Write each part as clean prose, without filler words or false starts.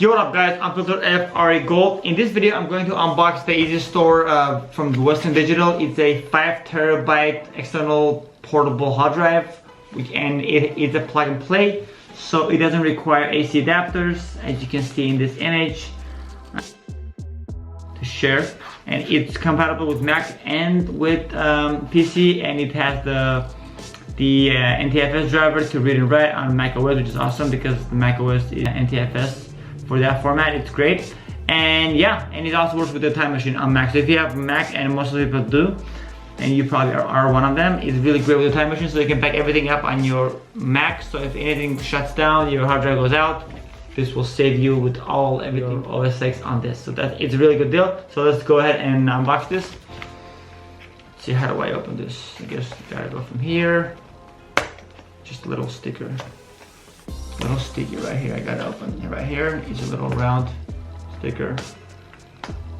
Yo, what up guys, I'm Filter F Ari Gold. In this video I'm going to unbox the Easy Store from Western Digital. It's a 5 terabyte external portable hard drive, and it's a plug and play, so it doesn't require AC adapters, as you can see in this image, to share. And it's compatible with Mac and with PC, and it has the NTFS driver to read and write on macOS, which is awesome because the macOS is NTFS. For that format, it's great. And yeah, and it also works with the Time Machine on Mac. So if you have Mac, and most of the people do, and you probably are one of them, it's really great with the Time Machine, so you can back everything up on your Mac. So if anything shuts down, your hard drive goes out, this will save you with everything OS X on this. So it's a really good deal. So let's go ahead and unbox this. Let's see, how do I open this? I guess you gotta go from here. Just a little sticker. Little sticky right here. I gotta open it right here. It's a little round sticker.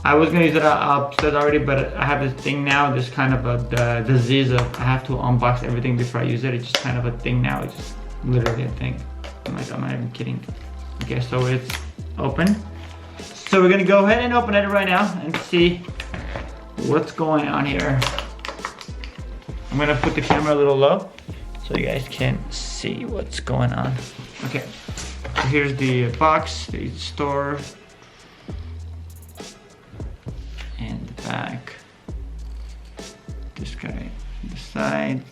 I was gonna use it upstairs already, but I have this thing now. This kind of a disease of I have to unbox everything before I use it. It's just kind of a thing now. It's just literally a thing. I'm not even kidding. Okay, so it's open. So we're gonna go ahead and open it right now and see what's going on here. I'm gonna put the camera a little low so you guys can see what's going on. Okay, so here's the box, the Easy Store, and the back. This guy on the side,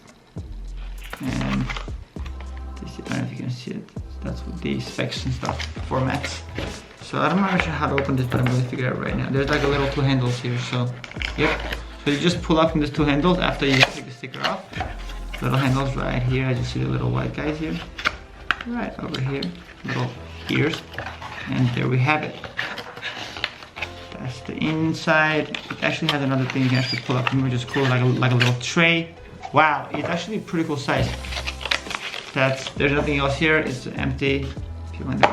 and this, I don't know if you can see it. That's what the specs and stuff, formats. So I'm not sure how to open this, but I'm going to figure it out right now. There's like a little 2 handles here, so yep. So you just pull up from these 2 handles after you take the sticker off. Little handles right here, as you see the little white guys here. Right over here, little ears, and there we have it. That's the inside. It actually has another thing you have to pull up, which is cool, like a little tray. Wow, it's actually a pretty cool size. There's nothing else here. It's empty. If you wonder.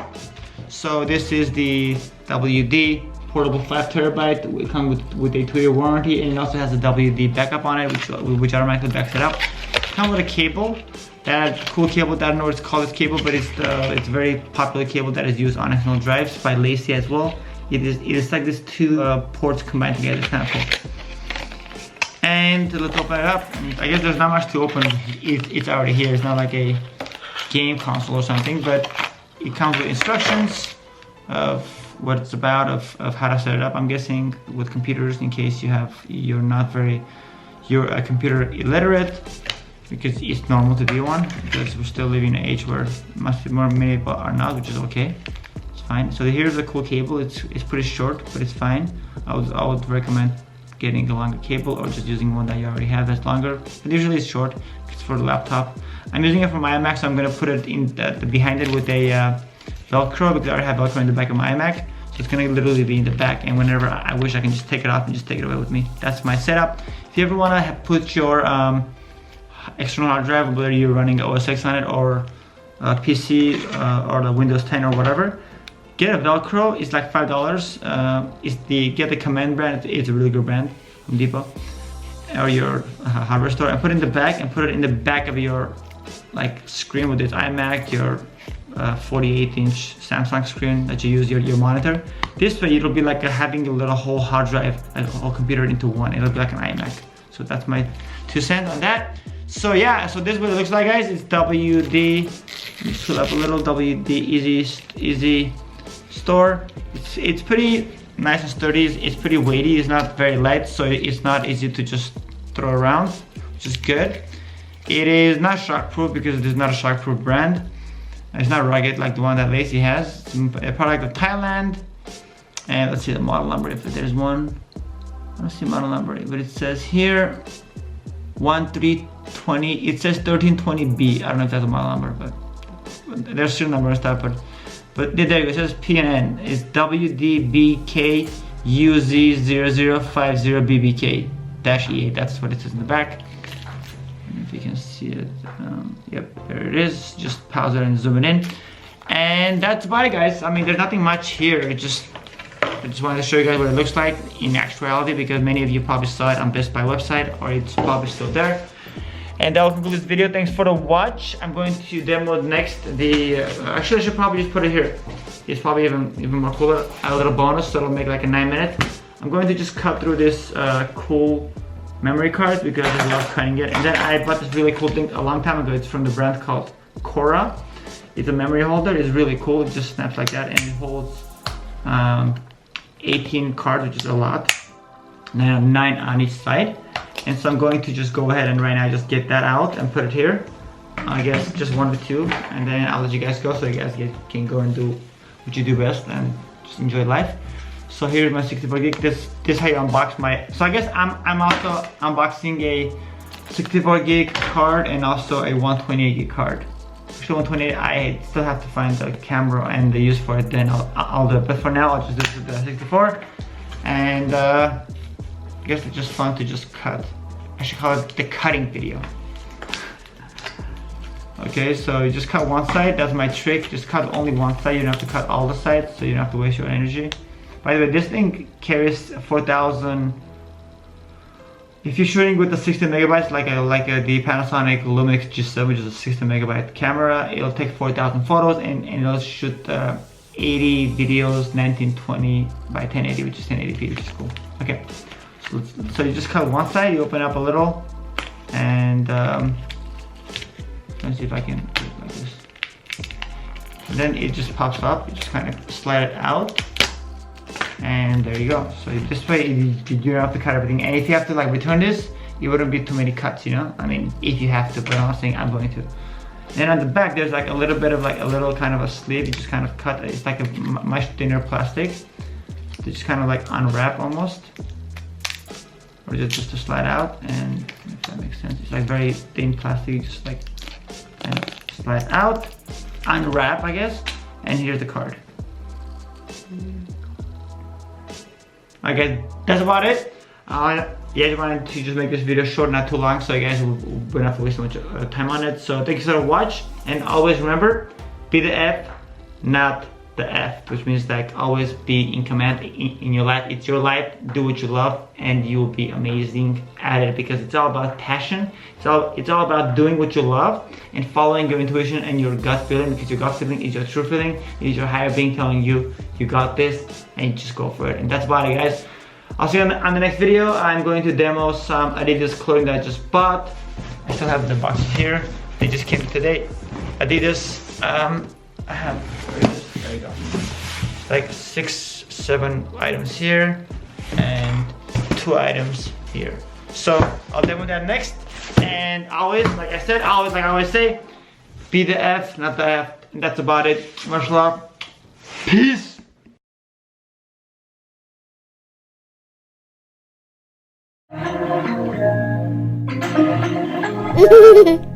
So this is the WD portable 5 terabyte. It comes with a 2-year warranty, and it also has a WD backup on it, which automatically backs it up. It comes with a cable. That cool cable, I don't know what it's called, this cable, but it's a very popular cable that is used on external drives by Lacey as well. It is like these 2 ports combined together. It's kind of cool. And let's open it up. I guess there's not much to open. It's already here. It's not like a game console or something, but it comes with instructions of what it's about, of how to set it up. I'm guessing with computers, in case you're a computer illiterate, because it's normal to be one, because we're still living in an age where many people are not, which is okay. It's fine. So here's a cool cable. It's pretty short, but it's fine. I would recommend getting a longer cable, or just using one that you already have that's longer. But usually it's short. It's for the laptop. I'm using it for my iMac, so I'm gonna put it in behind it with a Velcro, because I already have Velcro in the back of my iMac. So it's gonna literally be in the back, and whenever I wish, I can just take it off and just take it away with me. That's my setup. If you ever wanna put your external hard drive, whether you're running OS X on it, or PC, or the Windows 10 or whatever, get a Velcro. It's like $5. Get the Command brand. It's a really good brand from Depot or your hardware store, and put it in the back, and put it in the back of your screen with this iMac, your 48-inch Samsung screen that you use your monitor. This way it'll be like having a little whole hard drive, a whole computer into one. It'll be like an iMac. So that's my 2 cents on that. So yeah, so this is what it looks like, guys. It's WD. Let me pull up a little. WD Easy Store. It's pretty nice and sturdy. It's pretty weighty. It's not very light, so it's not easy to just throw around, which is good. It is not shockproof, because it is not a shockproof brand. It's not rugged like the one that Lacey has. It's a product of Thailand. And let's see the model number, if there's one. I don't see model number, but it says here 1320. It says 1320B. I don't know if that's a model number, but there's serial number and stuff. But there you go. It says PNN. It's WDBK UZ0050BBK-E8. That's what it says in the back. If you can see it, yep, there it is. Just pause it and zoom it in, and that's about it, guys. I mean, there's nothing much here. I just wanted to show you guys what it looks like in actuality, because many of you probably saw it on Best Buy website, or it's probably still there. And that will conclude this video. Thanks for the watch. I'm going to demo next actually I should probably just put it here. is probably even more cooler. A little bonus, so it'll make like a 9 minutes. I'm going to just cut through this cool memory card because I love cutting it. And then I bought this really cool thing a long time ago. It's from the brand called Cora. It's a memory holder. It's really cool. It just snaps like that, and it holds 18 cards, which is a lot. And I have 9 on each side. And so I'm going to just go ahead and right now just get that out and put it here. I guess just 1 or 2, and then I'll let you guys go so you guys can go and do what you do best and just enjoy life. So here's my 64 gig. This is how you unbox my. So I guess I'm also unboxing a 64 gig card and also a 128 gig card. Actually 128, I still have to find the camera and the use for it. Then I'll do it. But for now, I'll just do the 64. And I guess it's just fun to just cut. I should call it the cutting video. Okay, so you just cut one side. That's my trick. Just cut only one side. You don't have to cut all the sides, so you don't have to waste your energy. By the way, this thing carries 4,000. If you're shooting with the 60 megabytes, like the Panasonic Lumix G7, which is a 60 megabyte camera, it'll take 4,000 photos and it'll shoot 80 videos, 1920 by 1080, which is 1080p, which is cool. Okay, so you just cut one side. You open up a little, and let's see if I can do it like this. And then it just pops up. You just kind of slide it out. And there you go. So this way you don't have to cut everything. And if you have to like return this, it wouldn't be too many cuts, you know? I mean, if you have to, but I'm not saying I'm going to. Then on the back, there's like a little bit of like a little kind of a sleeve. You just kind of cut. It's like a much thinner plastic. So you just kind of like unwrap almost. Or just to slide out. And if that makes sense, it's like very thin plastic. You just like kind of slide out, unwrap, I guess. And here's the card. Okay, that's about it. Yeah, I just wanted to just make this video short, not too long, so you guys wouldn't have to waste so much time on it. So thank you for watching, and always remember, be the F, not the F, which means like always be in command in your life. It's your life, do what you love, and you will be amazing at it, because it's all about passion. It's all about doing what you love and following your intuition and your gut feeling, because your gut feeling is your true feeling. It is your higher being telling you you got this, and you just go for it. And that's about it, guys. I'll see you on the next video. I'm going to demo some Adidas clothing that I just bought. I still have the boxes here. They just came today. Adidas. I have, there you go, like 6-7 items here and 2 items here. So I'll demo that next. And always, like I said, like I always say, be the F, not the F. And that's about it. Much love. Peace. Yeah.